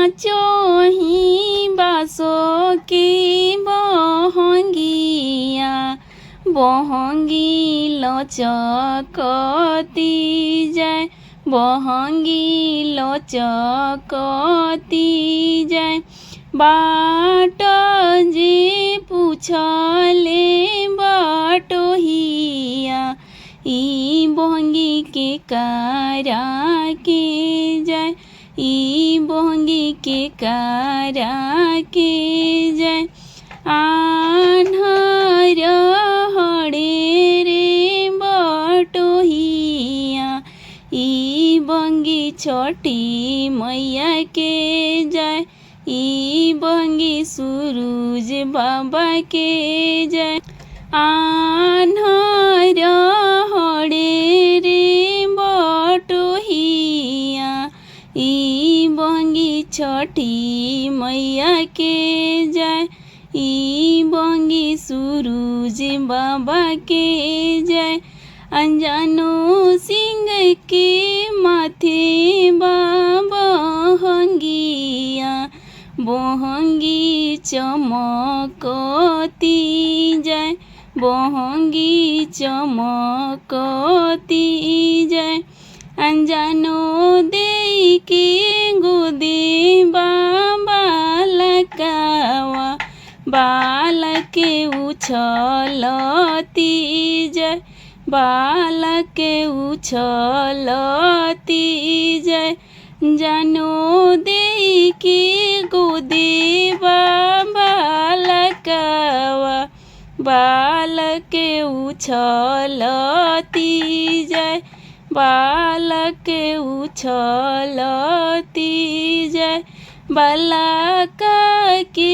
नाचोही बासो के बहंगिया बहंगी लचकती जाए बहंगी लचकती जाए बाट जे पूछले बटोहिया ई बहंगी के कारा के जाए ई बहंगी के कारा के जाए आन्हर हड़े रे बटोहिया ई बहंगी छठी मैया के जाए ई बहंगी सूरज बाबा के जाए आन्हर हड़े रे बटोहिया ई बहंगी छठी मैया के जाए ई बहंगी सूरज बाबा के जाए अनजानो सिंह के माथे बहंगिया बहंगी चमकती जाए बहंगी चमकती जाए अनजानो दे के गोदे बालकावा बालक उछलती जाए बालक उछलती जाए जानो दे के गोदे बालकावा बालक उछलती जाए बालक उछलती जाए बालक के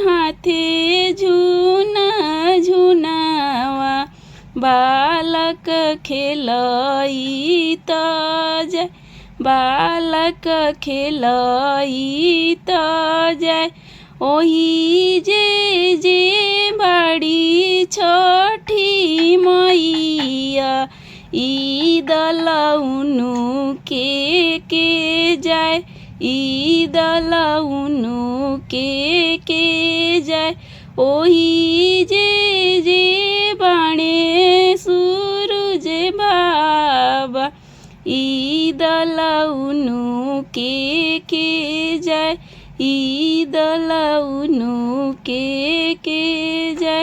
हाथे झुना झुनावा बालक खेलई त जाए बालक खेलई त जाए ओही जे बाड़ी छठी मैया ई दलउनु के जाए ई दलउनु के जाए ओही जे बाणे सूरज बाबा ई दलउनु के जाए ई दलउनु के जाए।